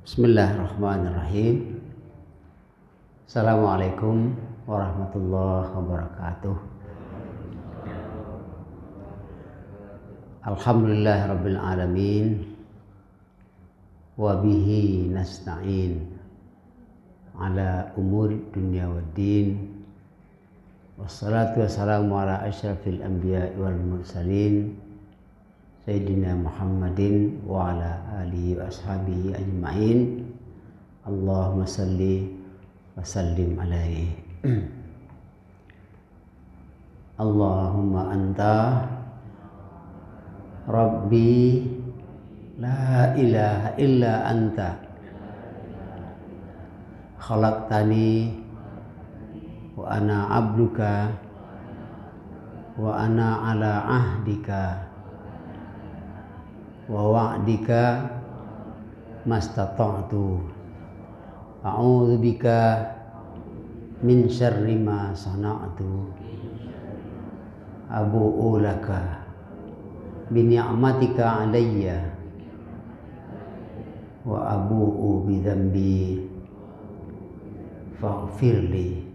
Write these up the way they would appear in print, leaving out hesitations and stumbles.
Bismillahirrahmanirrahim. Assalamualaikum warahmatullahi wabarakatuh. Alhamdulillahirabbil alamin. Wa bihi nasta'in ala umuri dunya waddin. Wassalatu wassalamu ala asyrafil anbiya'i wal mursalin Sayyidina Muhammadin wa ala alihi wa ashabihi ajma'in. Allahumma salli wa sallim alaihi. Allahumma anta Rabbi la ilaha illa anta khalaqtani wa ana abduka wa ana ala ahdika wa wa'dika mastata'tu a'udzu bika min syarri ma sana'tu abu'u laka bi ni'matika 'alayya wa abu'u bi dzambi faghfirli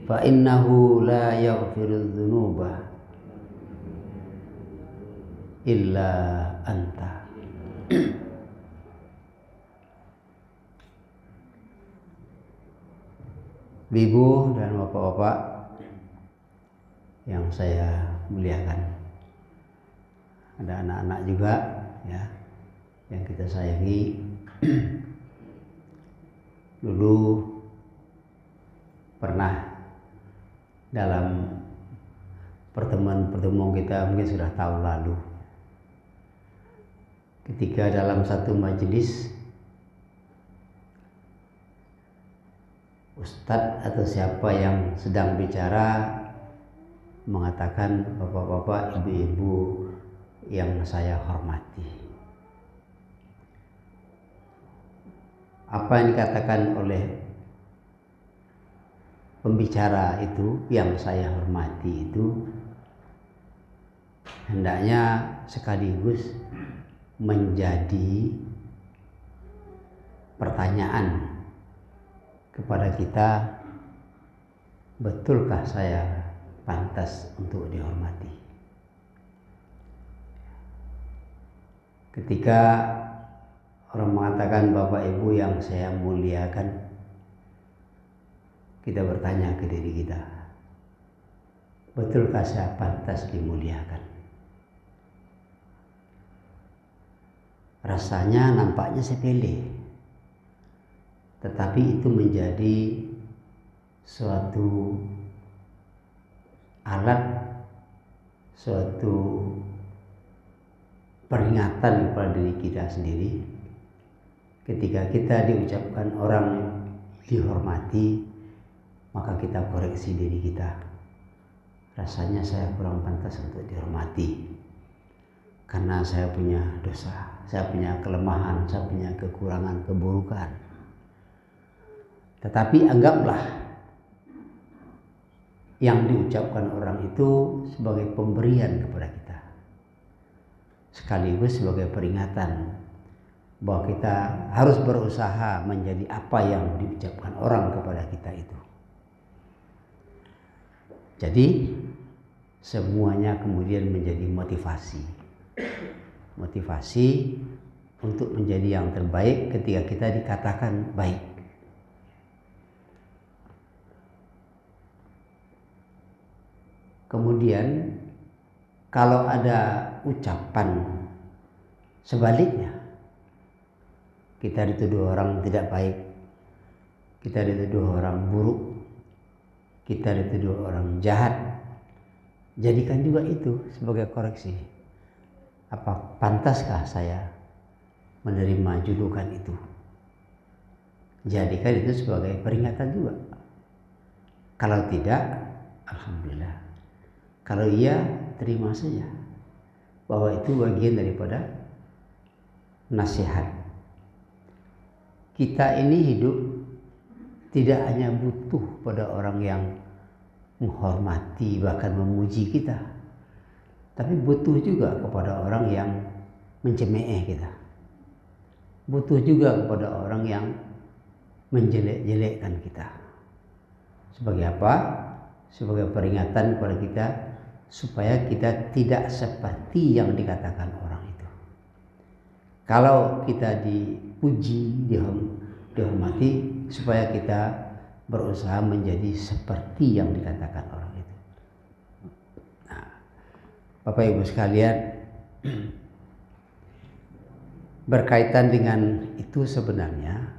fa innahu la yaghfiru dzunuba illa anta. Ibu dan bapak-bapak yang saya muliakan, ada anak-anak juga ya yang kita sayangi. Dulu pernah dalam pertemuan kita, mungkin sudah tahun lalu, ketika dalam satu majelis ustadz atau siapa yang sedang bicara mengatakan, bapak-bapak, ibu-ibu yang saya hormati, apa yang dikatakan oleh pembicara itu yang saya hormati itu hendaknya sekaligus menjadi pertanyaan kepada kita, betulkah saya pantas untuk dihormati? Ketika orang mengatakan Bapak Ibu yang saya muliakan, kita bertanya ke diri kita, betulkah saya pantas dimuliakan? Rasanya nampaknya sepele, tetapi itu menjadi suatu alat, suatu peringatan kepada diri kita sendiri. Ketika kita diucapkan orang dihormati, maka kita koreksi diri kita. Rasanya saya kurang pantas untuk dihormati, karena saya punya dosa, saya punya kelemahan, saya punya kekurangan, keburukan. Tetapi anggaplah yang diucapkan orang itu sebagai pemberian kepada kita, sekaligus sebagai peringatan bahwa kita harus berusaha menjadi apa yang diucapkan orang kepada kita itu. Jadi semuanya kemudian menjadi motivasi untuk menjadi yang terbaik ketika kita dikatakan baik. Kemudian kalau ada ucapan sebaliknya, kita dituduh orang tidak baik, kita dituduh orang buruk, kita dituduh orang jahat, jadikan juga itu sebagai koreksi. Apa pantaskah saya menerima julukan itu? Jadikan itu sebagai peringatan juga. Kalau tidak, alhamdulillah. Kalau iya, terima saja bahwa itu bagian daripada nasihat. Kita ini hidup tidak hanya butuh pada orang yang menghormati bahkan memuji kita, tapi butuh juga kepada orang yang mencemooh kita, butuh juga kepada orang yang menjelek-jelekkan kita. Sebagai apa? Sebagai peringatan kepada kita supaya kita tidak seperti yang dikatakan orang itu. Kalau kita dipuji, dihormati, supaya kita berusaha menjadi seperti yang dikatakan orang itu. Nah, Bapak Ibu sekalian, berkaitan dengan itu sebenarnya,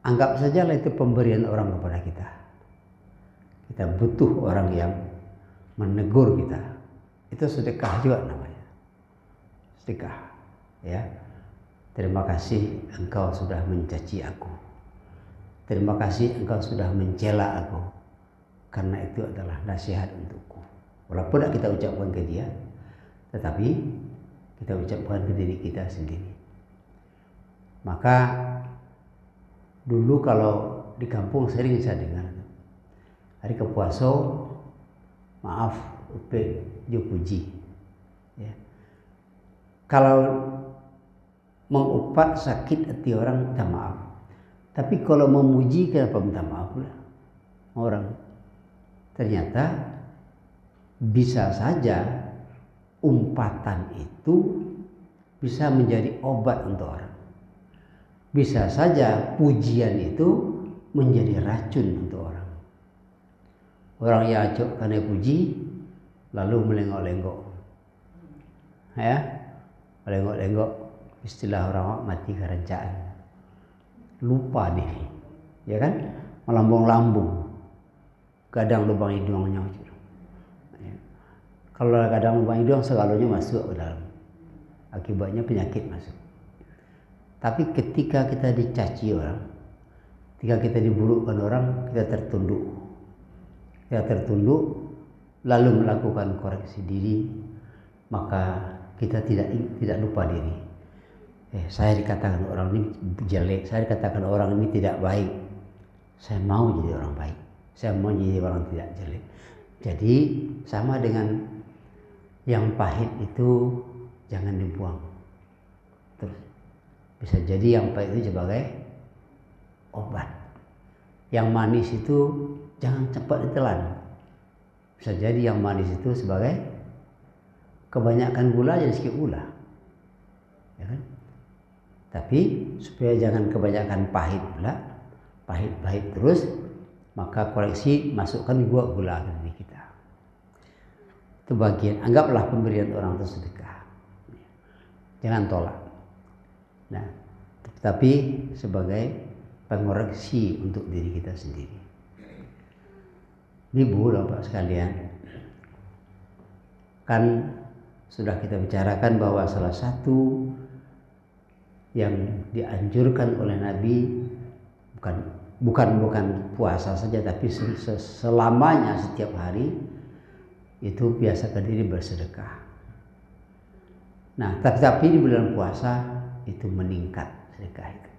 anggap sajalah itu pemberian orang kepada kita. Kita butuh orang yang menegur kita. Itu sedekah juga namanya. Sedekah, ya. Terima kasih engkau sudah mencaci aku. Terima kasih engkau sudah mencela aku. Karena itu adalah nasihat untukku. Walaupun tidak kita ucapkan ke dia, tetapi kita ucapkan ke diri kita sendiri. Maka dulu kalau di kampung sering saya dengar, hari kepuaso, maaf, upe, jo puji. Ya. Kalau mengupat sakit hati orang, minta maaf. Tapi kalau memuji, kenapa minta maaf lah orang? Ternyata bisa saja umpatan itu bisa menjadi obat untuk orang. Bisa saja pujian itu menjadi racun untuk orang. Orang yang acok karena puji, lalu melengok-lenggok. Ya, melengok-lenggok, istilah orang mati kerencaan. Lupa diri, ya kan? Melambung-lambung, kadang lubang hidungnya. Ya. Kalau kadang lubang hidung segalanya masuk ke dalam, akibatnya penyakit masuk. Tapi ketika kita dicaci orang, ketika kita diburukkan orang, kita tertunduk. Kita tertunduk, lalu melakukan koreksi diri, maka kita tidak lupa diri. Saya dikatakan orang ini jelek, saya dikatakan orang ini tidak baik. Saya mau jadi orang baik, saya mau jadi orang tidak jelek. Jadi sama dengan yang pahit itu jangan dibuang. Terus bisa jadi yang pahit itu sebagai obat. Yang manis itu jangan cepat ditelan. Bisa jadi yang manis itu sebagai kebanyakan gula jadi sedikit gula. Ya kan? Tapi supaya jangan kebanyakan pahit pula, pahit terus, maka koreksi, masukkan gula ke diri kita. Itu bagian, anggaplah pemberian orang itu sedekah. Jangan tolak. Nah, tapi sebagai pengoreksi untuk diri kita sendiri. Ibu, Bapak sekalian, kan sudah kita bicarakan bahwa salah satu yang dianjurkan oleh Nabi bukan puasa saja, tapi selamanya setiap hari itu biasakan diri bersedekah. Nah, tapi di bulan puasa itu meningkat sedekah itu.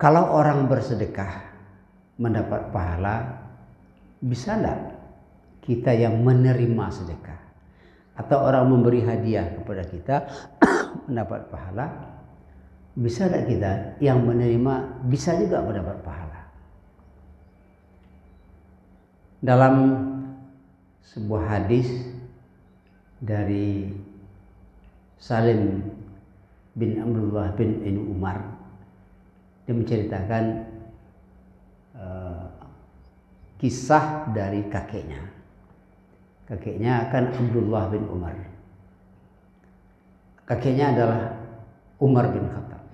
Kalau orang bersedekah mendapat pahala, bisa enggak kita yang menerima sedekah atau orang memberi hadiah kepada kita mendapat pahala? Bisa enggak kita yang menerima bisa juga mendapat pahala? Dalam sebuah hadis dari Salim bin Abdullah bin Umar, dia menceritakan kisah dari kakeknya. Kakeknya kan Abdullah bin Umar. Kakeknya adalah Umar bin Khattab.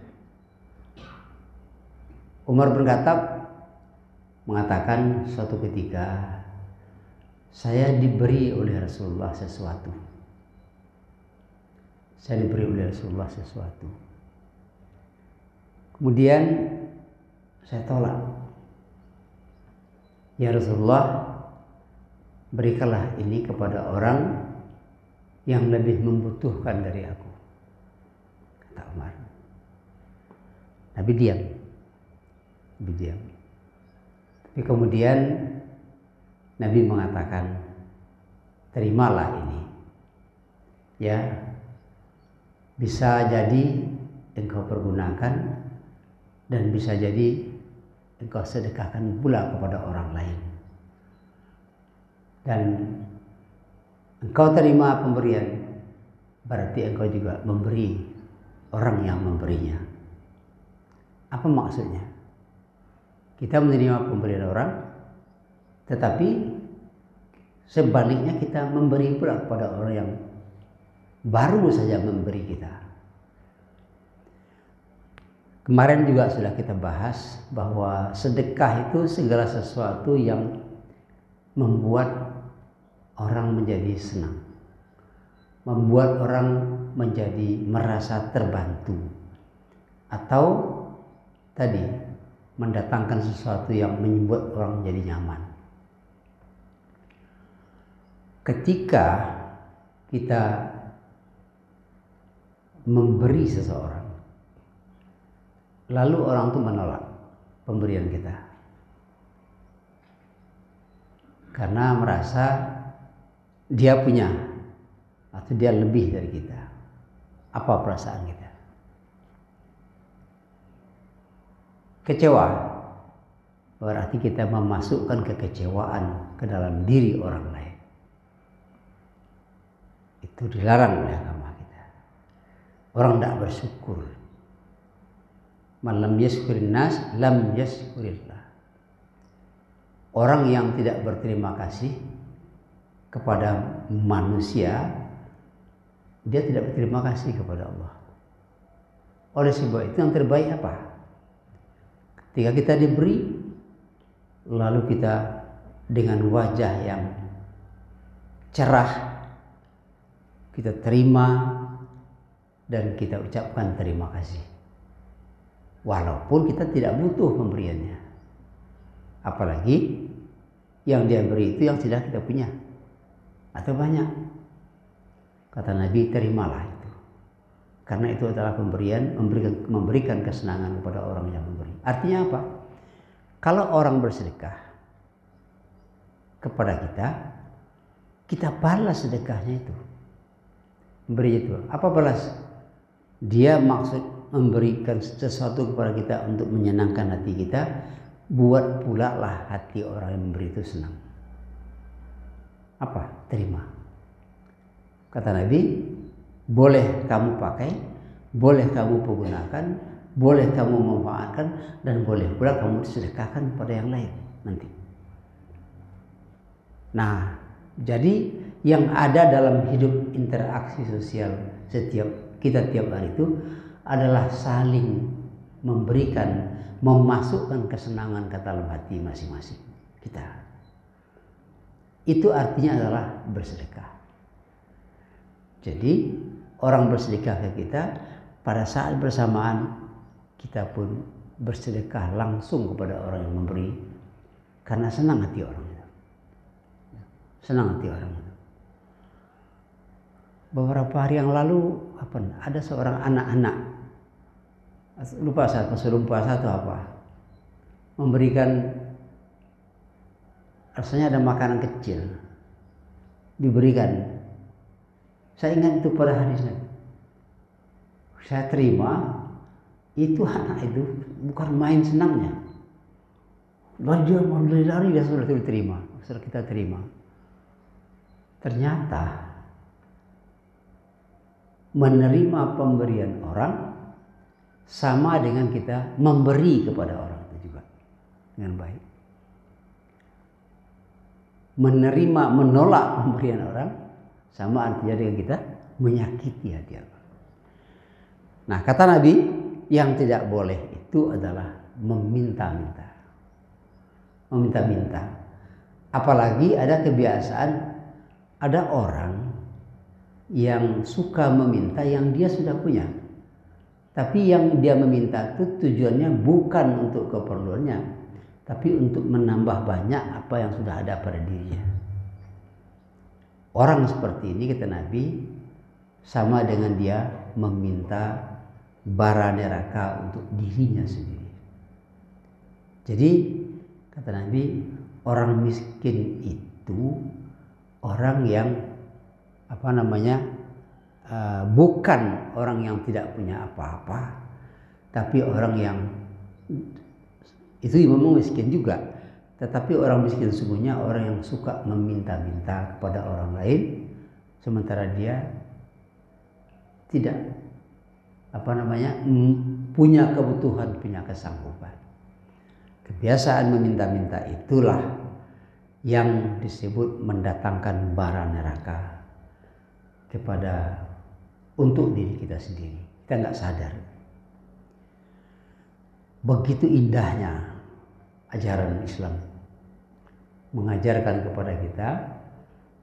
Umar bin Khattab mengatakan suatu ketika, saya diberi oleh Rasulullah sesuatu. Saya diberi oleh Rasulullah sesuatu. Kemudian saya tolak. Ya Rasulullah, berikanlah ini kepada orang yang lebih membutuhkan dari aku, kata Umar. Nabi diam. Tapi kemudian Nabi mengatakan, terimalah ini, ya, bisa jadi engkau pergunakan dan bisa jadi engkau sedekahkan pula kepada orang lain. Dan engkau terima pemberian, berarti engkau juga memberi orang yang memberinya. Apa maksudnya? Kita menerima pemberian orang, tetapi sebaliknya kita memberi pula kepada orang yang baru saja memberi kita. Kemarin juga sudah kita bahas bahwa sedekah itu segala sesuatu yang membuat orang menjadi senang, membuat orang menjadi merasa terbantu, atau tadi mendatangkan sesuatu yang membuat orang menjadi nyaman. Ketika kita memberi seseorang, lalu orang itu menolak pemberian kita karena merasa dia punya atau dia lebih dari kita, apa perasaan kita? Kecewa. Berarti kita memasukkan kekecewaan ke dalam diri orang lain. Itu dilarang oleh agama kita. Orang tidak bersyukur. Man lam yashkurin nas lam yashkurillah. Orang yang tidak berterima kasih kepada manusia, dia tidak berterima kasih kepada Allah. Oleh sebab itu yang terbaik apa? Ketika kita diberi, lalu kita dengan wajah yang cerah, kita terima dan kita ucapkan terima kasih. Walaupun kita tidak butuh pemberiannya. Apalagi yang dia beri itu yang sudah kita punya atau banyak. Kata Nabi, terimalah itu. Karena itu adalah pemberian, memberikan kesenangan kepada orang yang memberi. Artinya apa? Kalau orang bersedekah kepada kita, kita balas sedekahnya itu. Memberi itu. Apa balas? Dia maksud memberikan sesuatu kepada kita untuk menyenangkan hati kita. Buat pula lah hati orang yang memberi itu senang. Apa? Terima. Kata Nabi, boleh kamu pakai, boleh kamu pergunakan, boleh kamu memanfaatkan, dan boleh pula kamu sedekahkan kepada yang lain nanti. Nah, jadi yang ada dalam hidup interaksi sosial setiap kita tiap hari itu adalah saling memberikan, memasukkan kesenangan ke dalam hati masing-masing kita. Itu artinya adalah bersedekah. Jadi orang bersedekah ke kita, pada saat bersamaan kita pun bersedekah langsung kepada orang yang memberi, karena senang hati orang itu. Senang hati orang itu. Beberapa hari yang lalu ada seorang anak-anak, lupa satu puasa atau apa, memberikan, rasanya ada makanan kecil diberikan. Saya ingat itu pada hari Senin. Saya terima, itu anak itu bukan main senangnya. Lalu dia lari, dia sudah diterima, sudah kita terima. Ternyata menerima pemberian orang sama dengan kita memberi kepada orang itu juga dengan baik. Menerima, menolak pemberian orang sama artinya dengan kita menyakiti hati orang. Nah, kata Nabi, yang tidak boleh itu adalah meminta-minta. Meminta-minta. Apalagi ada kebiasaan, ada orang yang suka meminta yang dia sudah punya. Tapi yang dia meminta itu tujuannya bukan untuk keperluannya, tapi untuk menambah banyak apa yang sudah ada pada dirinya. Orang seperti ini, kata Nabi, sama dengan dia meminta bara neraka untuk dirinya sendiri. Jadi kata Nabi, orang miskin itu orang yang bukan orang yang tidak punya apa-apa, tapi orang yang itu memang miskin juga. Tetapi orang miskin sungguhnya orang yang suka meminta-minta kepada orang lain, sementara dia tidak punya kebutuhan, punya kesanggupan. Kebiasaan meminta-minta itulah yang disebut mendatangkan bara neraka untuk diri kita sendiri. Kita nggak sadar. Begitu indahnya ajaran Islam mengajarkan kepada kita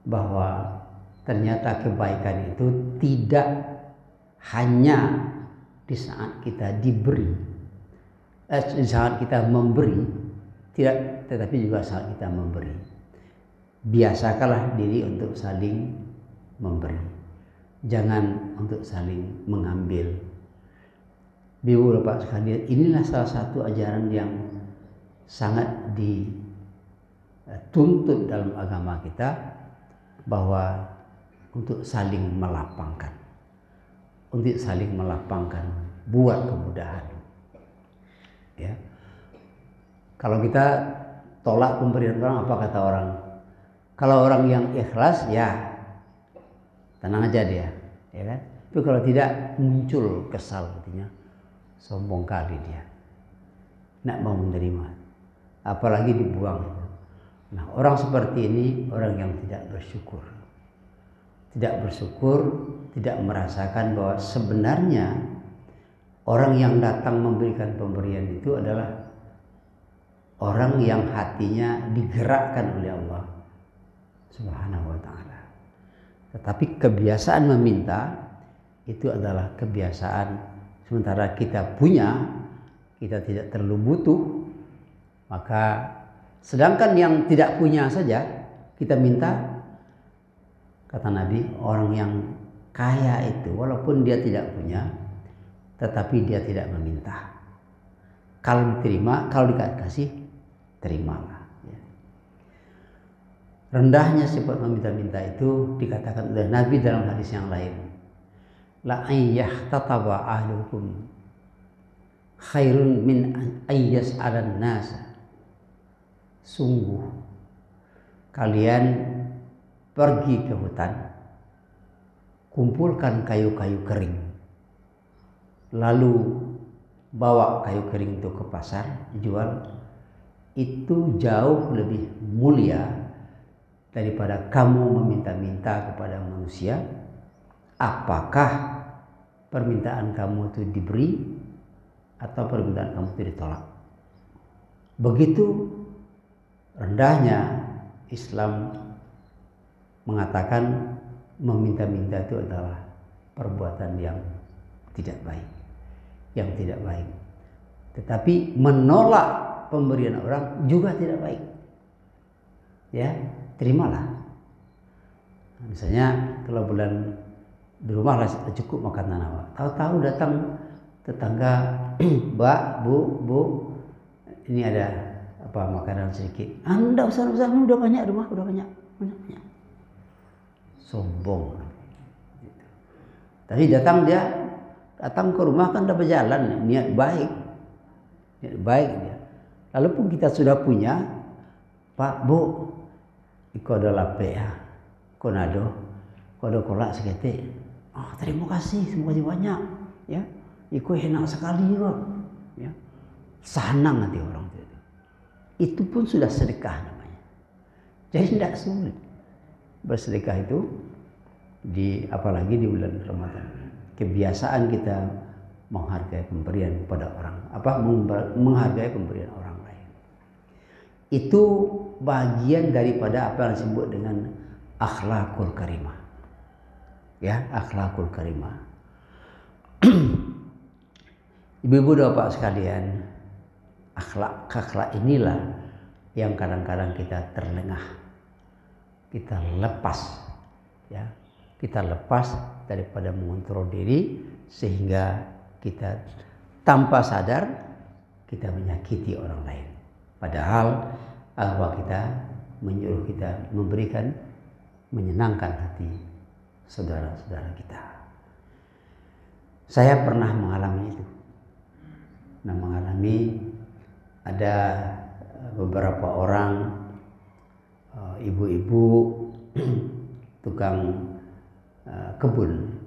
bahwa ternyata kebaikan itu tidak hanya di saat kita diberi, di saat kita memberi, tetapi juga saat kita memberi. Biasakanlah diri untuk saling memberi, jangan untuk saling mengambil. Ibu bapak sekalian, inilah salah satu ajaran yang sangat dituntut dalam agama kita, bahwa untuk saling melapangkan, buat kemudahan. Ya, kalau kita tolak pemberian orang, apa kata orang? Kalau orang yang ikhlas, ya tenang aja dia, ya kan? Tapi kalau tidak, muncul kesal, artinya sombong kali dia, nak mau menerima, apalagi dibuang. Nah, orang seperti ini orang yang tidak bersyukur, tidak merasakan bahwa sebenarnya orang yang datang memberikan pemberian itu adalah orang yang hatinya digerakkan oleh Allah Subhanahu wa ta'ala. Tetapi kebiasaan meminta itu adalah kebiasaan. Sementara kita punya, kita tidak terlalu butuh, maka sedangkan yang tidak punya saja kita minta. Kata Nabi, orang yang kaya itu walaupun dia tidak punya, tetapi dia tidak meminta. Kalau diterima, kalau dikasih, terimalah. Ya. Rendahnya sifat meminta-minta itu dikatakan oleh Nabi dalam hadis yang lain. La ayyahtataba ahlukum khairun min ayyas alan nasa. Sungguh kalian pergi ke hutan, kumpulkan kayu-kayu kering, lalu bawa kayu kering itu ke pasar, jual. Itu jauh lebih mulia daripada kamu meminta-minta kepada manusia. Apakah permintaan kamu itu diberi atau permintaan kamu itu ditolak? Begitu rendahnya Islam mengatakan meminta-minta itu adalah perbuatan yang tidak baik. Tetapi menolak pemberian orang juga tidak baik. Ya, terimalah. Misalnya kalau bulan di rumah cukup makan nanawa, tahu-tahu datang tetangga, Mbak, Bu, ini ada makanan sedikit. Anda usah udah banyak rumah, udah banyak. Sombong. Tapi datang ke rumah kan udah berjalan, niat baik dia. Lalu pun kita sudah punya, Pak, Bu, iko ada lape ya, konado, kodo kolak seketik. Terima kasih banyak, ya. Iko enak sekali kok, ya. Senang hati orang itu. Itu pun sudah sedekah namanya. Jadi tidak sulit bersedekah itu, apalagi di bulan Ramadan. Kebiasaan kita menghargai pemberian kepada orang, menghargai pemberian orang lain. Itu bagian daripada apa yang disebut dengan akhlakul karimah. Ya, akhlakul karimah. Ibu-ibu dan bapak sekalian, akhlak inilah yang kadang-kadang kita terlengah, kita lepas, ya, kita lepas daripada mengontrol diri, sehingga kita tanpa sadar kita menyakiti orang lain. Padahal agama kita menyuruh kita memberikan, menyenangkan hati saudara-saudara kita. Saya pernah mengalami itu. Nah, mengalami ada beberapa orang ibu-ibu tukang kebun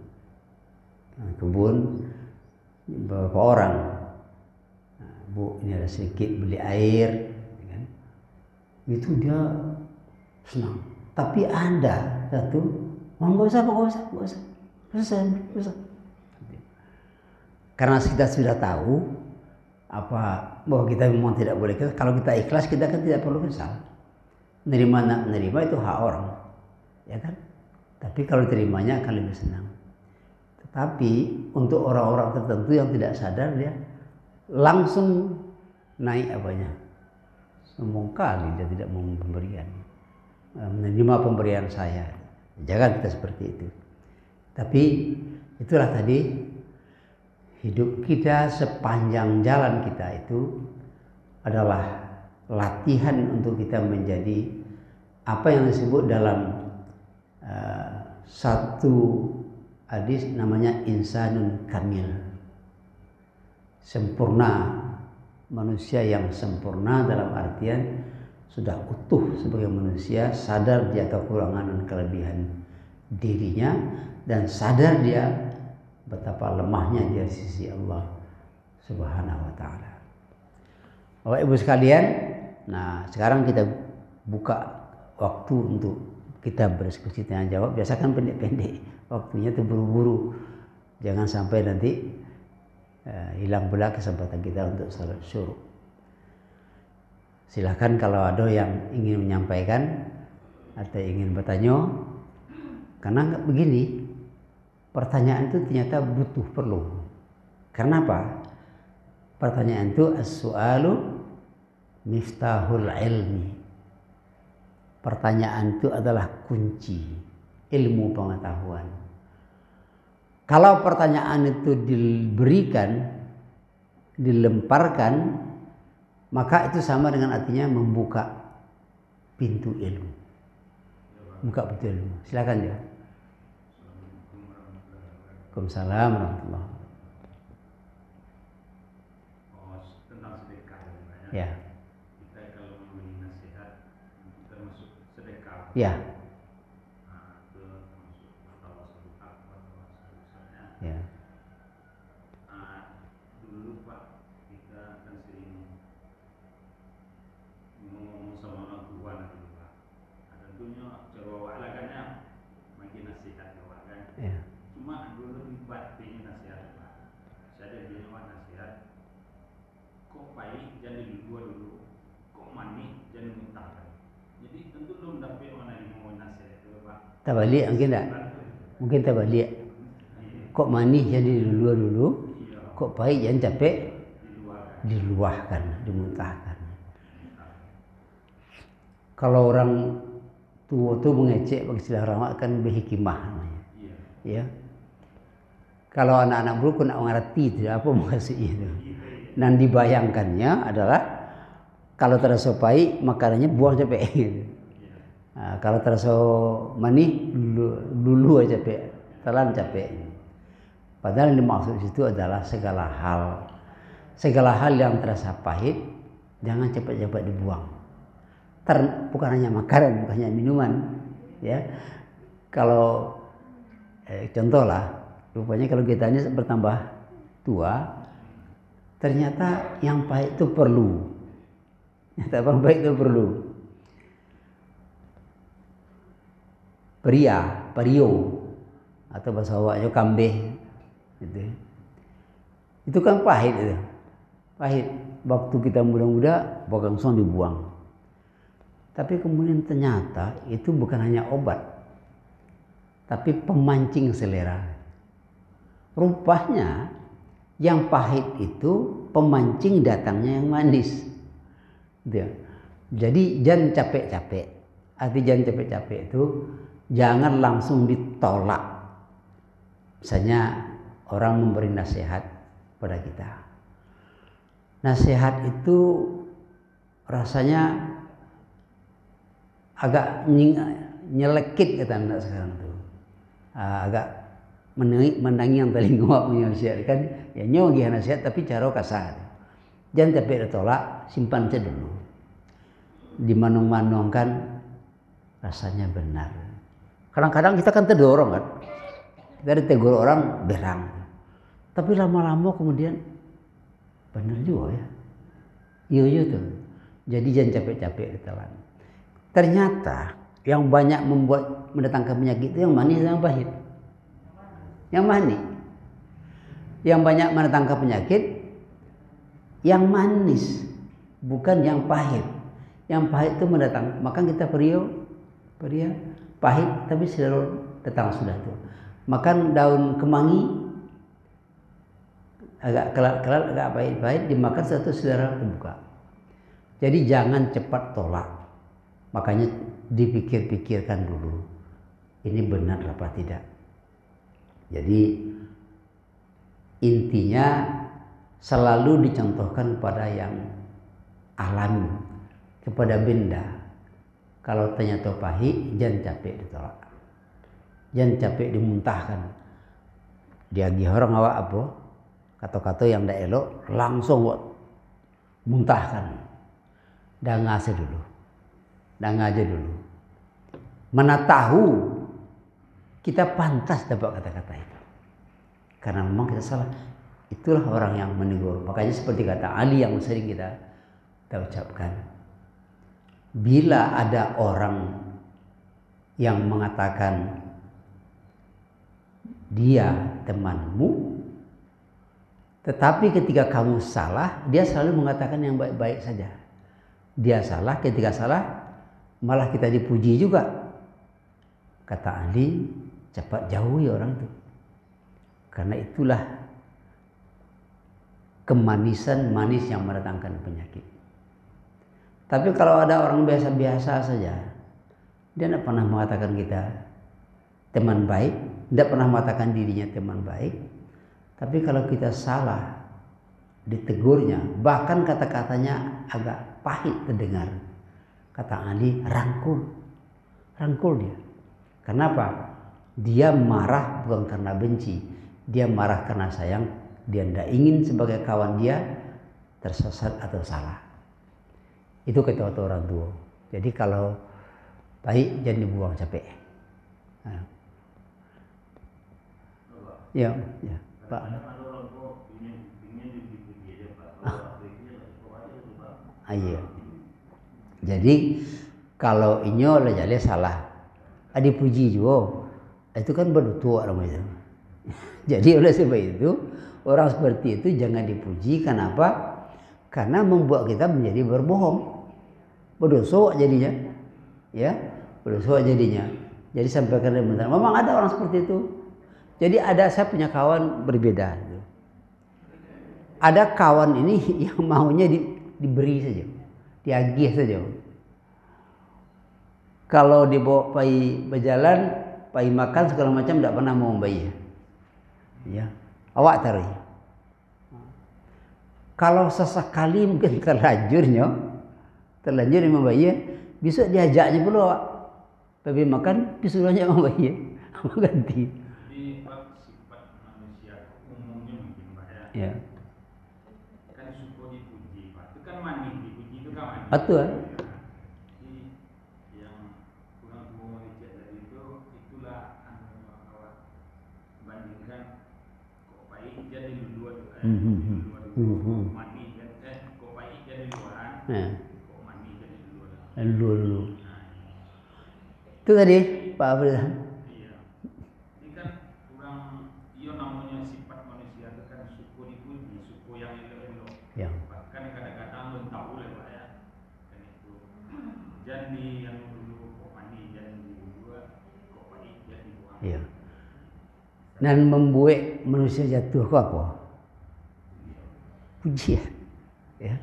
beberapa orang. Bu, ini ada sedikit beli air, kan? Itu dia senang. Tapi ada satu, nggak usah. Karena kita sudah tahu bahwa kita memang tidak boleh kesal. Kalau kita ikhlas, kita kan tidak perlu kesal. Menerima itu hak orang, ya kan? Tapi kalau terimanya akan lebih senang. Tetapi untuk orang-orang tertentu yang tidak sadar, dia langsung naik sombong kali, dia tidak mau menerima pemberian saya. Jangan kita seperti itu. Tapi itulah tadi, hidup kita sepanjang jalan kita itu adalah latihan untuk kita menjadi apa yang disebut dalam satu hadis namanya insanun kamil, sempurna, manusia yang sempurna dalam artian sudah utuh sebagai manusia, sadar dia kekurangan dan kelebihan dirinya, dan sadar dia betapa lemahnya dia di sisi Allah Subhanahu wa ta'ala. Bapak Ibu sekalian, nah sekarang kita buka waktu untuk kita berdiskusi tanya jawab. Biasa kan pendek-pendek, waktunya tuh buru-buru. Jangan sampai nanti hilang pula kesempatan kita untuk salat syuruk. Silahkan kalau ada yang ingin menyampaikan atau ingin bertanya, karena nggak begini, pertanyaan itu ternyata perlu. Karena apa? Pertanyaan itu as-su'alu miftahul ilmi. Pertanyaan itu adalah kunci ilmu pengetahuan. Kalau pertanyaan itu diberikan, dilemparkan, maka itu sama dengan artinya membuka pintu ilmu. Buka pintu ilmu. Silakan ya. Waalaikumsalam warahmatullahi wabarakatuh. Tentang sedekah ya. Kita kalau memberi nasihat termasuk sedekah. Ya. Ya. Dulu Pak, kita kan sering ngomong sama orang tua nanti Pak. Tentunya coba lagannya makin nasihat kan. Ya. Cuma dulu dibuat ini nasihat Pak. Saya dia nasihat. Kok baik jangan dulu. Kok manis jangan muntahkan. Jadi tentu belum dapat mana yang mau nasihat itu Pak. Tabalik mungkin tak? Mungkin tabalik. Kok manis jadi dulu, kok pahit jangan capek diluahkan, dimuntahkan. Kalau orang tua tu mengecek bagi istilah orang kan berhikmah namanya. Ya. Kalau anak-anak dulu nak mengerti itu apa maksudnya itu. Dan dibayangkannya adalah kalau terasa pahit makanannya buang capek. Nah, kalau terasa manis dulu aja capek, telan capek. Padahal yang dimaksud itu adalah segala hal yang terasa pahit jangan cepat-cepat dibuang. Bukan hanya makanan, bukan hanya minuman, ya. Kalau contohlah, rupanya kalau kita ini bertambah tua, ternyata yang pahit itu perlu. Ternyata yang pahit itu perlu. Perio, atau bahasa Awaknya kambeh. Itu kan pahit itu. Pahit. Waktu kita muda-muda langsung dibuang. Tapi kemudian ternyata itu bukan hanya obat, tapi pemancing selera. Rupanya yang pahit itu pemancing datangnya yang manis. Jadi jangan capek-capek. Arti jangan capek-capek itu jangan langsung ditolak. Misalnya orang memberi nasihat pada kita. Nasihat itu rasanya agak nyelekit kata anak sekarang tuh. Agak menangi yang paling ngawak nasihat kan, ya nyogi nasihat tapi cara kasar. Jangan capek ditolak, simpan saja dulu. Dimanong-manong kan rasanya benar. Kadang-kadang kita kan terdorong kan, kita ditegur orang berang, tapi lama-lama kemudian benar juga ya. Iya tuh. Jadi jangan capek-capek ditelan. Ternyata yang banyak mendatangkan penyakit itu yang manis yang pahit. Yang manis. Yang banyak mendatangkan penyakit yang manis, bukan yang pahit. Yang pahit itu mendatang. Maka kita peria pahit tapi selalu datang sudah tuh. Makan daun kemangi agak kelat-kelat, agak pahit-pahit, dimakan satu saudara terbuka. Jadi jangan cepat tolak. Makanya dipikir-pikirkan dulu. Ini benar apa tidak. Jadi intinya selalu dicontohkan kepada yang alami, kepada benda. Kalau ternyata pahit, jangan capek ditolak. Jangan capek dimuntahkan. Dia orang awak apa? Kata-kata yang tidak elok langsung buat muntahkan. Dan ngasih dulu. Dan ngaji dulu. Mana tahu kita pantas dapat kata-kata itu. Karena memang kita salah. Itulah orang yang menegur. Makanya seperti kata Ali yang sering kita ucapkan. Bila ada orang yang mengatakan dia temanmu, tetapi ketika kamu salah, dia selalu mengatakan yang baik-baik saja. Dia salah, ketika salah, malah kita dipuji juga. Kata Ali, cepat jauhi orang itu. Karena itulah kemanisan manis yang mendatangkan penyakit. Tapi kalau ada orang biasa-biasa saja, dia tidak pernah mengatakan kita teman baik, tidak pernah mengatakan dirinya teman baik. Tapi kalau kita salah, ditegurnya, bahkan kata-katanya agak pahit terdengar. Kata Ali, rangkul dia. Kenapa? Dia marah bukan karena benci, dia marah karena sayang. Dia tidak ingin sebagai kawan dia tersesat atau salah. Itu kata orang tua. Jadi kalau baik jangan dibuang capek. Nah. Ya, Pak. Iya. Jadi kalau inyo lah jadi salah, dipuji juga, itu kan bertuah namanya. Jadi oleh sebab itu orang seperti itu jangan dipuji. Kenapa? Karena membuat kita menjadi berbohong, berdosa jadinya, ya, berdosa jadinya. Jadi sampaikan benar. Memang ada orang seperti itu. Jadi saya punya kawan berbeda. Ada kawan ini yang maunya diberi saja, diagih saja. Kalau dibawa pergi berjalan, pergi makan segala macam, tidak pernah mau membayar. Ya, awak tarik. Kalau sesekali mungkin terlanjur membayar, besok diajaknya pula awak pergi makan, besok banyak membayar, ganti. Jadi sifat manusia umumnya mungkin Pak ya. Kan suka dipuji Pak, itu kan manis, dipuji itu kan manis. Betul. Jadi yang kurang tua manusia tadi itulah awak bandingkan kok baik jadi dua mani kok baik jadi luaran, kok mani jadi luaran. Dulu. Itu tadi Pak Afrizal. Iya. Ini kan kurang, iya namanya sifat manusia itu kan suku dipuji, suku yang elok-elok. Ya. Bahkan kadang-kadang belum tahu lah Pak ya. Kan itu. Jadi yang dulu kok mani, jadi dua kok baik jadi luaran. Iya. Dan membuat manusia jatuh ke apa? Pujian. Ya.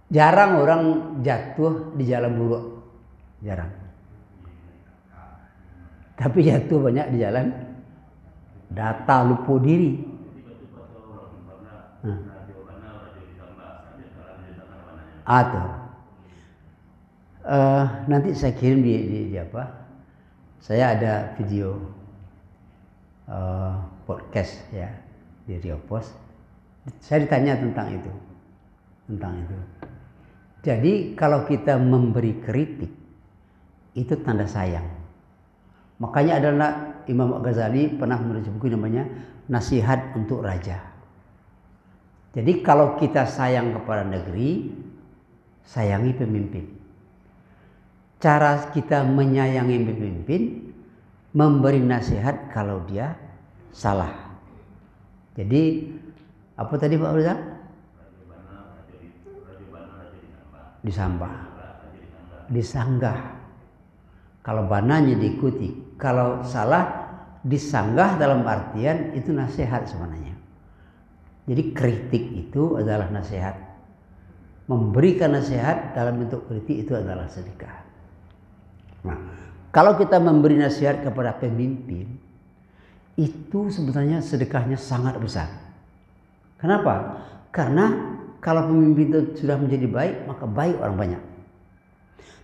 Jarang orang jatuh di jalan buruk. Jarang. Tapi jatuh banyak di jalan data lupa diri. Atau nanti saya kirim di apa? Saya ada video podcast ya di Rio Pos. Saya ditanya tentang itu. Jadi kalau kita memberi kritik itu tanda sayang. Makanya adalah Imam Ghazali pernah menulis buku namanya Nasihat untuk Raja. Jadi kalau kita sayang kepada negeri, sayangi pemimpin. Cara kita menyayangi pemimpin, memberi nasihat kalau dia salah. Jadi apa tadi Pak Rizal? Disanggah. Kalau bananya diikuti, kalau salah disanggah dalam artian itu nasihat sebenarnya. Jadi kritik itu adalah nasihat. Memberikan nasihat dalam bentuk kritik itu adalah sedekah. Nah, kalau kita memberi nasihat kepada pemimpin, itu sebenarnya sedekahnya sangat besar. Kenapa? Karena kalau pemimpin itu sudah menjadi baik, maka baik orang banyak.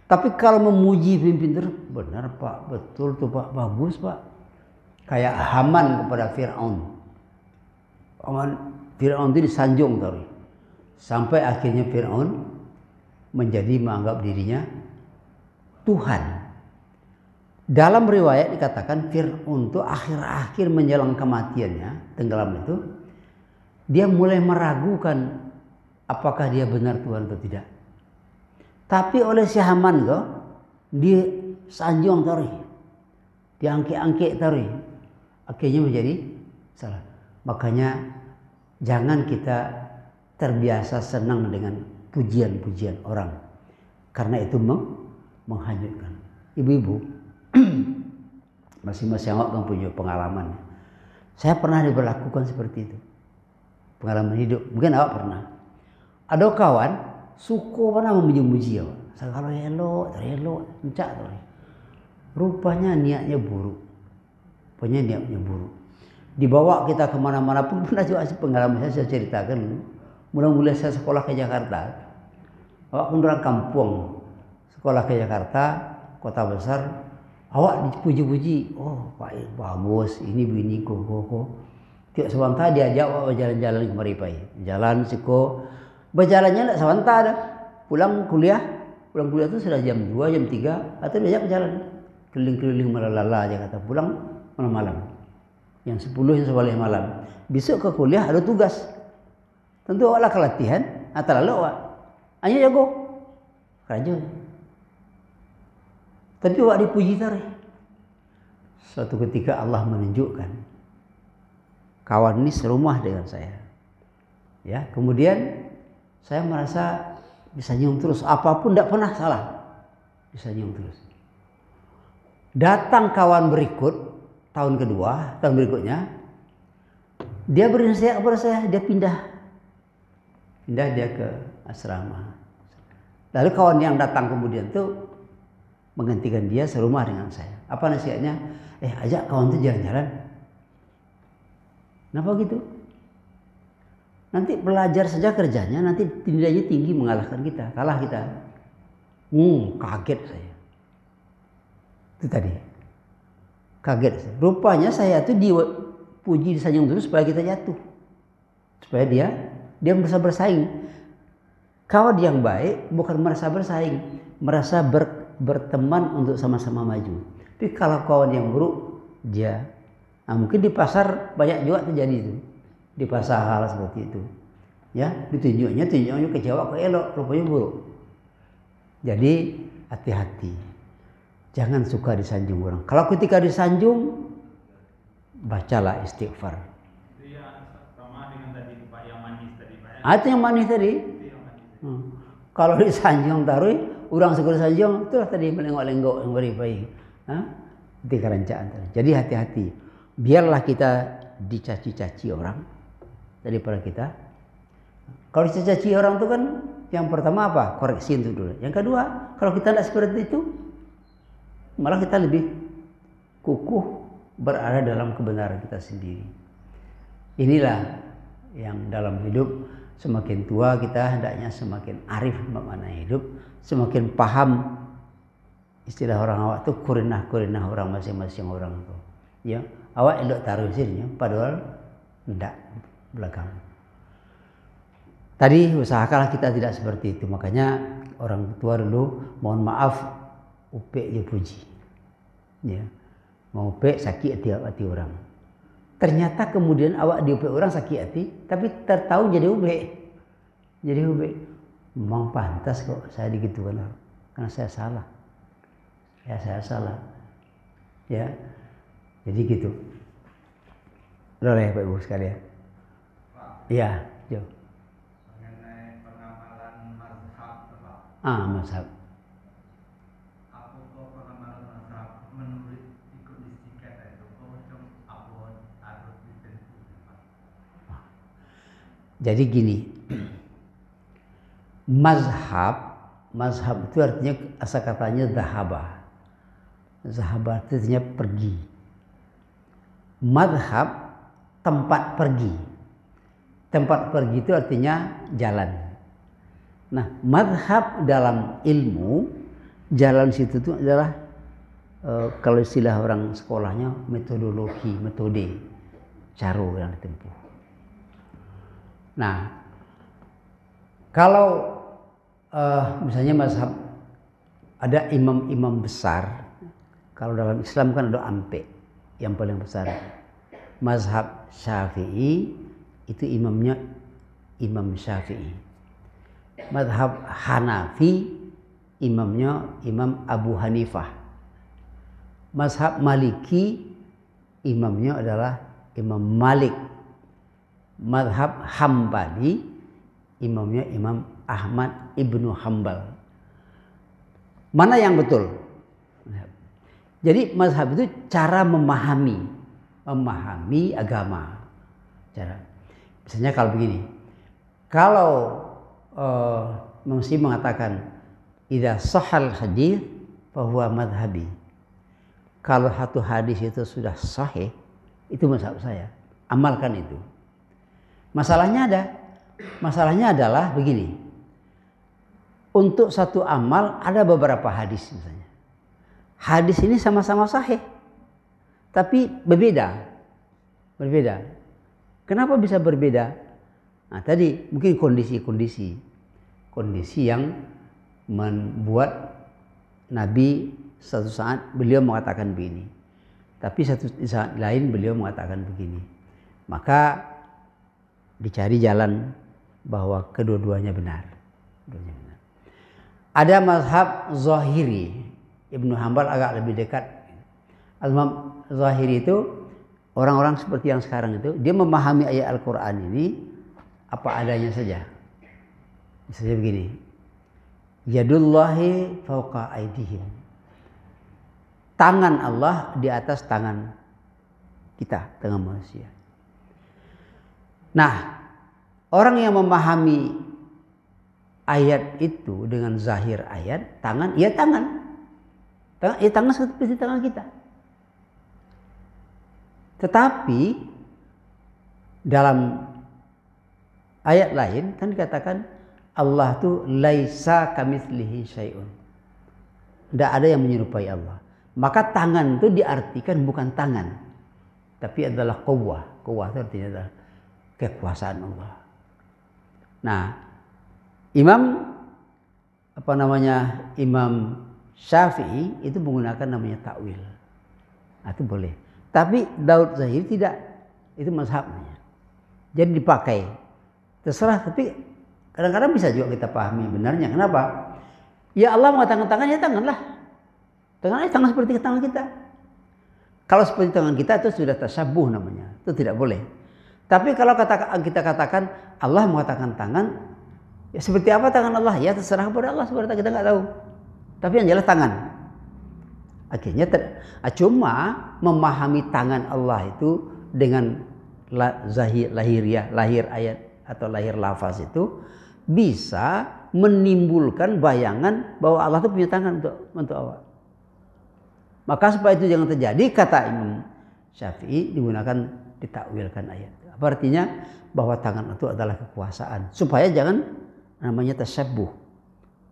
Tapi kalau memuji pemimpin terus, benar Pak, betul tuh Pak, bagus Pak. Kayak Haman kepada Fir'aun. Fir'aun itu disanjung tadi. Sampai akhirnya Fir'aun menjadi menganggap dirinya Tuhan. Dalam riwayat dikatakan Fir'aun itu akhir-akhir menjelang kematiannya, tenggelam itu, dia mulai meragukan apakah dia benar Tuhan atau tidak. Tapi oleh si Haman kok, dia sanjung tadi, diangkik-angkik tadi, akhirnya menjadi salah. Makanya jangan kita terbiasa senang dengan pujian-pujian orang, karena itu menghanyutkan. Ibu-ibu, masing-masing awak kan punya pengalaman. Saya pernah diberlakukan seperti itu, pengalaman hidup. Mungkin awak pernah. Ada kawan suku mana memuji-muji awak. Kalau elok, terelok, mencak tuh. Rupanya niatnya buruk. Dibawa kita kemana-mana pun pernah juga pengalaman saya ceritakan. Mula-mula saya sekolah ke Jakarta. Awak pun orang kampung. Sekolah ke Jakarta, kota besar. Awak dipuji-puji. Oh, Pak, bagus. Ini bini kok. Tiap sebentar diajak awak berjalan-jalan kemari Pak. Jalan siko. Berjalannya tidak sebentar dah. Pulang kuliah itu sudah jam 2, jam 3. Atau diajak berjalan. Keliling-keliling malalala Jakarta. Pulang malam-malam. Yang 10 yang sebalik malam. Besok ke kuliah ada tugas. Tentu awaklah kelatihan. Atau lalu awak. Hanya jago. Kerja. Tapi awak dipuji tadi. Suatu ketika Allah menunjukkan. Kawan ini serumah dengan saya. Ya, kemudian saya merasa bisa nyium terus. Apapun tidak pernah salah. Bisa nyium terus. Datang kawan berikut. Tahun berikutnya. Dia beri nasihat kepada saya. Dia pindah dia ke asrama. Lalu kawan yang datang kemudian itu menggantikan dia serumah dengan saya. Apa nasihatnya? Ajak kawan itu jalan-jalan. Kenapa gitu? Nanti belajar saja kerjanya, nanti nilainya tinggi mengalahkan kita, kalah kita. Kaget saya. Itu tadi. Kaget saya. Rupanya saya itu dipuji disanjung terus supaya kita jatuh. Supaya dia merasa bersaing. Kawan yang baik bukan merasa bersaing, merasa berteman untuk sama-sama maju. Tapi kalau kawan yang buruk, dia mungkin di pasar banyak juga terjadi itu. Di pasar hal seperti itu. Ya, tunjuknya kecewa ke elok, rupanya buruk. Jadi hati-hati. Jangan suka disanjung orang. Kalau ketika disanjung, bacalah istighfar. Itu ya sama dengan tadi Pak yang manis tadi Pak. Itu yang manis tadi. Kalau disanjung taruh, orang segera sanjung, itulah tadi melengok-lenggok yang baik. Itu kerancaan tadi. Jadi hati-hati. Biarlah kita dicaci-caci orang daripada kita. Kalau dicaci orang itu kan yang pertama apa? Koreksi itu dulu. Yang kedua, kalau kita tidak seperti itu, malah kita lebih kukuh berada dalam kebenaran kita sendiri. Inilah yang dalam hidup semakin tua kita hendaknya semakin arif memaknai hidup, semakin paham istilah orang awak itu kurinah-kurinah orang masing-masing orang itu. Ya, awak elok taruh sini, padahal tidak belakang. Tadi usahakanlah kita tidak seperti itu. Makanya orang tua dulu mohon maaf upek ya puji. Ya. Mau upek sakit hati orang. Ternyata kemudian awak diupek orang sakit hati, tapi tertahu jadi upek. Jadi upek. Memang pantas kok saya digitukan karena saya salah. Ya saya salah. Ya. Jadi gitu. Boleh Pak Ibu sekalian. Iya, Jo. Mazhab. Aku kok pengamatan mazhab menulis ikut istiqat itu kok macam abon harus ditentu. Jadi gini, mazhab itu artinya asal katanya zahaba. Zahaba itu artinya pergi. Mazhab tempat pergi. Tempat pergi itu artinya jalan. Nah, mazhab dalam ilmu, jalan situ itu adalah kalau istilah orang sekolahnya metodologi, metode, cara yang ditempuh. Nah, kalau misalnya mazhab ada imam-imam besar, kalau dalam Islam kan ada ampe yang paling besar. Mazhab Syafi'i itu imamnya Imam Syafi'i. Mazhab Hanafi imamnya Imam Abu Hanifah. Mazhab Maliki imamnya adalah Imam Malik. Mazhab Hambali imamnya Imam Ahmad Ibnu Hambal. Mana yang betul? Jadi mazhab itu cara memahami agama. Cara. Misalnya kalau begini. Kalau Muslim mengatakan idza sahal hadis fahuwa madhhabi. Kalau satu hadis itu sudah sahih, itu mazhab saya. Amalkan itu. Masalahnya adalah begini. Untuk satu amal ada beberapa hadis misalnya. Hadis ini sama-sama sahih, tapi berbeda. Kenapa bisa berbeda? Nah, tadi mungkin kondisi yang membuat Nabi satu saat beliau mengatakan begini, tapi satu saat lain beliau mengatakan begini. Maka dicari jalan bahwa kedua-duanya benar. Ada mazhab Zahiri, Ibnu Hambal agak lebih dekat. Al-Imam Zahiri itu orang-orang seperti yang sekarang itu, dia memahami ayat Al-Quran ini apa adanya saja. Misalnya begini, yadullahi fauqa aidihim. Tangan Allah di atas tangan kita, tangan manusia. Nah, orang yang memahami ayat itu dengan zahir ayat, tangan seperti tangan kita. Tetapi dalam ayat lain kan dikatakan Allah tuh laisa kamitslihi syai'un. Tidak ada yang menyerupai Allah. Maka tangan itu diartikan bukan tangan, tapi adalah quwwah. Quwwah itu artinya adalah kekuasaan Allah. Nah, Imam Syafi'i itu menggunakan namanya takwil. Nah, itu boleh. Tapi Daud Zahir tidak. Itu mazhabnya. Jadi dipakai. Terserah, tapi kadang-kadang bisa juga kita pahami benarnya. Kenapa? Ya Allah mengatakan tangan, ya tanganlah. Tangan seperti tangan kita. Kalau seperti tangan kita itu sudah tasyabuh namanya. Itu tidak boleh. Tapi kalau kita katakan Allah mengatakan tangan, ya seperti apa tangan Allah? Ya terserah kepada Allah, sebenarnya kita nggak tahu. Tapi yang jelas tangan. Akhirnya cuma memahami tangan Allah itu dengan lahir ayat atau lahir lafaz itu bisa menimbulkan bayangan bahwa Allah itu punya tangan untuk awak. Maka supaya itu jangan terjadi, kata Imam Syafi'i digunakan ditakwilkan ayat. Apa artinya? Bahwa tangan itu adalah kekuasaan. Supaya jangan namanya tasyabbuh.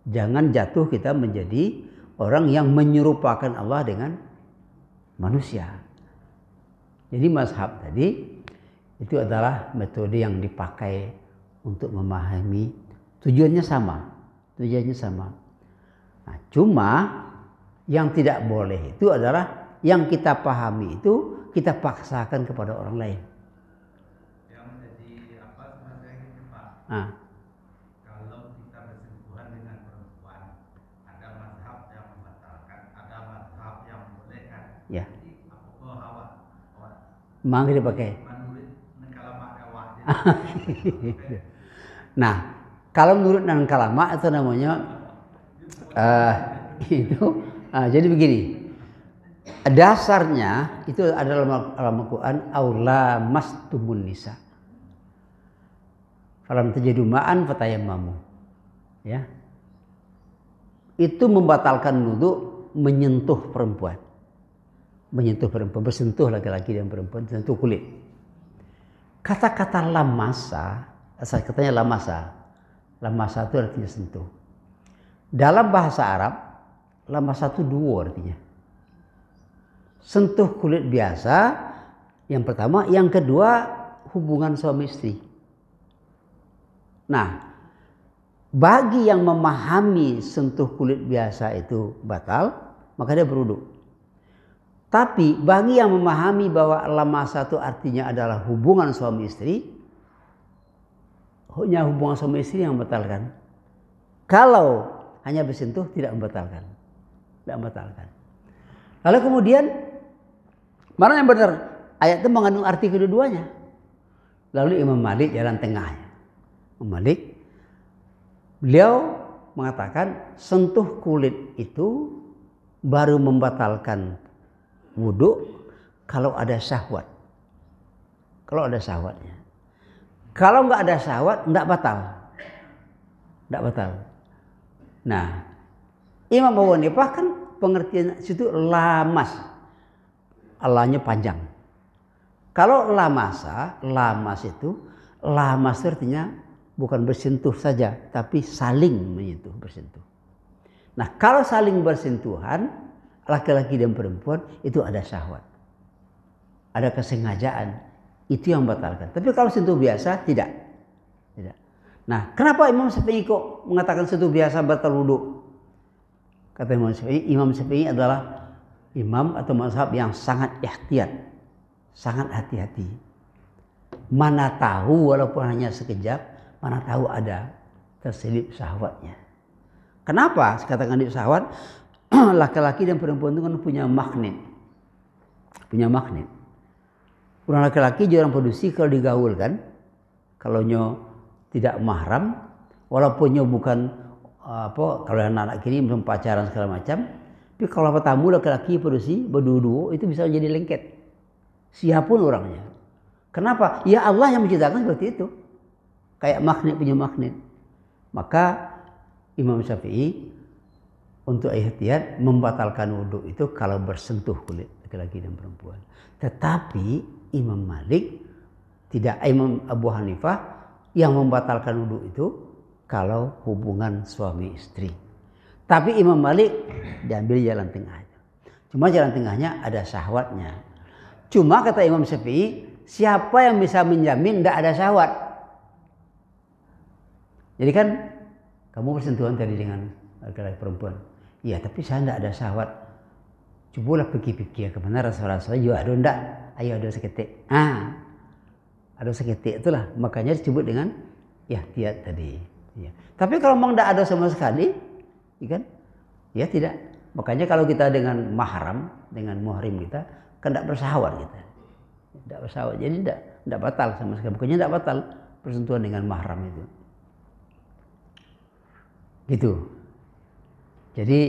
Jangan jatuh kita menjadi orang yang menyerupakan Allah dengan manusia. Jadi mazhab tadi itu adalah metode yang dipakai untuk memahami, tujuannya sama. Nah, cuma yang tidak boleh itu adalah yang kita pahami itu kita paksakan kepada orang lain. Yang menjadi apa sebenarnya gitu Pak? Nah, Kalau kita bersentuhan dengan perempuan, ada mazhab yang membatalkan, ada mazhab yang membolehkan. ya, Jadi apa hawa? memang kita pakai. Menurut kalama dakwah. Nah, kalau menurut nan kalama itu namanya jadi begini. Dasarnya itu adalah dalam Al-Quran aula mastumun nisa. Falam tajidu ma'an fatayammamu. Ya. Itu membatalkan wudu menyentuh perempuan. Bersentuh laki-laki dan perempuan, sentuh kulit. Kata-kata lamasa, asal katanya lamasa. Lamasa itu artinya sentuh. Dalam bahasa Arab, lamasa itu dua artinya. Sentuh kulit biasa, yang pertama, yang kedua hubungan suami istri. Nah, bagi yang memahami sentuh kulit biasa itu batal, maka dia berwudu. Tapi bagi yang memahami bahwa lamasa itu artinya adalah hubungan suami istri, hanya hubungan suami istri yang membatalkan. Kalau hanya bersentuh tidak membatalkan. Lalu kemudian mana yang benar? Ayat itu mengandung arti kedua-duanya. Lalu Imam Malik jalan tengahnya. Imam Malik beliau mengatakan sentuh kulit itu baru membatalkan wudu kalau ada syahwat. Kalau ada syahwatnya. Kalau nggak ada syahwat nggak batal. Nah, Imam Abu Hanifah kan pengertian situ lamas. Allahnya panjang. Kalau lamas itu artinya bukan bersentuh saja, tapi saling menyentuh, bersentuh. Nah, kalau saling bersentuhan, laki-laki dan perempuan itu ada syahwat. Ada kesengajaan. Itu yang membatalkan. Tapi kalau sentuh biasa, tidak. Nah, kenapa Imam Syafi'i kok mengatakan sentuh biasa batal wudu? Kata Imam Syafi'i adalah imam atau mazhab yang sangat ihtiyat, sangat hati-hati. Mana tahu walaupun hanya sekejap, mana tahu ada terselip syahwatnya. Kenapa? Katakan di syahwat, laki-laki dan perempuan itu kan punya magnet. Orang laki-laki jarang produksi kalau digaulkan, kalau tidak mahram, walaupun bukan kalau anak-anak kini belum pacaran segala macam. Tapi kalau tamu laki-laki produksi berdua itu bisa jadi lengket. Siapapun orangnya. Kenapa? Ya Allah yang menciptakan seperti itu. Kayak magnet punya magnet. Maka Imam Syafi'i untuk ihtiyat membatalkan wudu itu kalau bersentuh kulit laki-laki dan perempuan. Tetapi Imam Malik tidak, Imam Abu Hanifah yang membatalkan wudu itu kalau hubungan suami istri. Tapi Imam Malik diambil jalan tengah. Cuma jalan tengahnya ada syahwatnya. Cuma kata Imam Syafi'i, siapa yang bisa menjamin tidak ada syahwat? Jadi kan kamu bersentuhan tadi dengan laki-laki perempuan. Iya, tapi saya tidak ada syahwat. Cobalah pikir-pikir kemana rasa-rasa. Yo, ada enggak? Ayo ada seketik. Ada seketik itulah. Makanya disebut dengan ihtiyat tadi. Ya. Tapi kalau memang tidak ada sama sekali, kan? Ya tidak. Makanya kalau kita dengan mahram, dengan muhrim kita, kan tidak bersyahwat kita. Tidak bersyahwat. Jadi tidak batal sama sekali. Bukannya tidak batal persentuhan dengan mahram itu. Gitu. Jadi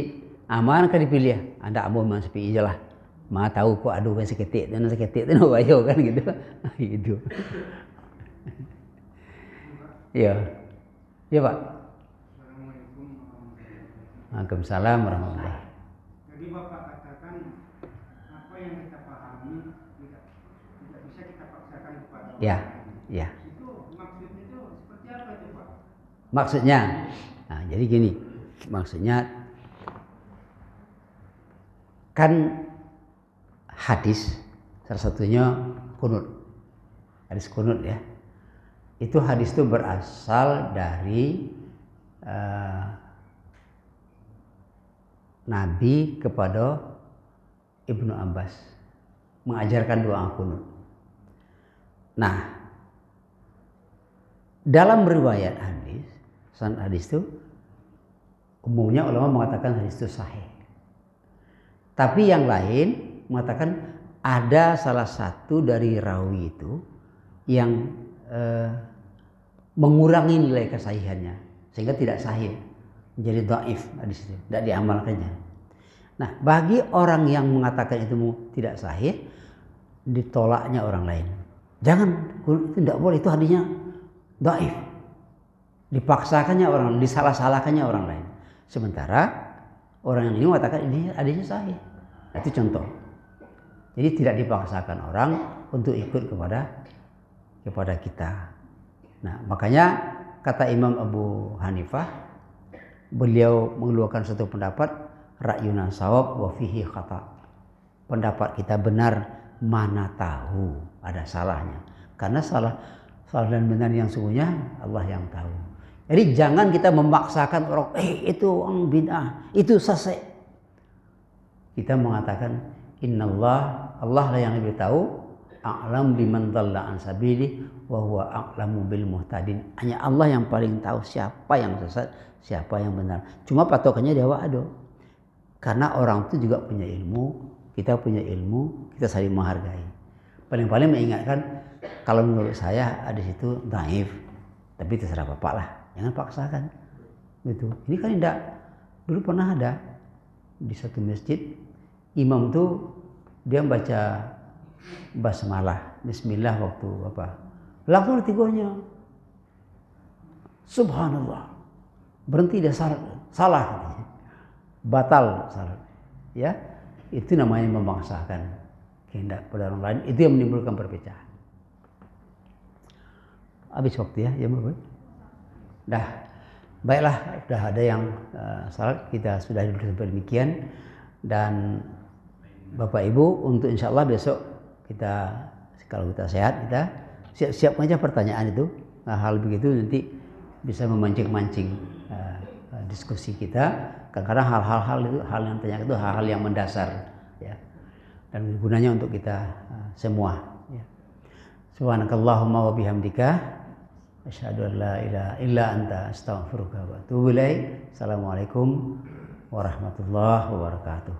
aman kan dipilih. Anda abu Imam Syafi'i aja lah. Ma tahu kok aduh kan seketik dan seketik itu bayo kan gitu. Gitu. Iya. Iya, Pak. Waalaikumsalam warahmatullahi. Jadi Bapak katakan apa yang kita pahami tidak bisa kita paksakan kepada orang lain. Ya. Itu maksudnya itu seperti apa itu Pak? Maksudnya, nah jadi gini, maksudnya kan hadis Salah satunya kunut. Hadis kunut ya. Itu hadis itu berasal dari Nabi kepada Ibnu Abbas mengajarkan doa kunut. Nah, dalam riwayat hadis, sanad hadis itu umumnya ulama mengatakan hadis itu sahih. Tapi yang lain mengatakan ada salah satu dari rawi itu yang mengurangi nilai kesahihannya sehingga tidak sahih, menjadi dhaif hadis itu, tidak diamalkannya. Nah, bagi orang yang mengatakan itu tidak sahih, ditolaknya orang lain. Jangan, itu tidak boleh, itu hadisnya dhaif. Dipaksakannya orang, disalah-salahkannya orang lain. Sementara orang yang ini mengatakan ini hadisnya sahih. Nah, itu contoh. Jadi tidak dipaksakan orang untuk ikut kepada kita. Nah, makanya kata Imam Abu Hanifah, beliau mengeluarkan satu pendapat, ra'yuna shawab wa fihi khata. Pendapat kita benar, mana tahu ada salahnya. Karena salah dan benar yang sungguhnya Allah yang tahu. Jadi jangan kita memaksakan orang, itu orang bid'ah, itu sesat. Kita mengatakan innallah, Allah lah yang lebih tahu, a'lam biman dhalla an sabili wa huwa a'lamu bil muhtadin. Hanya Allah yang paling tahu siapa yang sesat, siapa yang benar. Cuma patokannya dewa ado. Karena orang itu juga punya ilmu, kita punya ilmu, kita saling menghargai. Paling-paling mengingatkan, kalau menurut saya hadis itu dhaif, tapi terserah Bapak lah, jangan paksakan. Gitu. Ini kan tidak, dulu pernah ada di satu masjid, imam tuh dia baca basmalah, bismillah waktu apa, langsung ditegurnya, subhanallah, berhenti dia salah, batal salah, ya. Itu namanya memaksakan kehendak pada orang lain, itu yang menimbulkan perpecahan. Habis waktu ya berapa? Dah, baiklah, sudah ada yang salat, kita sudah sampai demikian. Dan Bapak Ibu, untuk insya Allah besok kita, kalau kita sehat, kita siap-siap aja pertanyaan itu. Nah, hal begitu nanti bisa memancing-mancing diskusi kita. Kadang-kadang hal-hal itu, hal yang tanya itu hal-hal yang mendasar, ya, dan gunanya untuk kita semua. Ya. Subhanakallahumma wa bihamdika, asyhadu an la ilaha illa anta, astaghfiruka wa atubu ilaik. Assalamualaikum warahmatullahi wabarakatuh.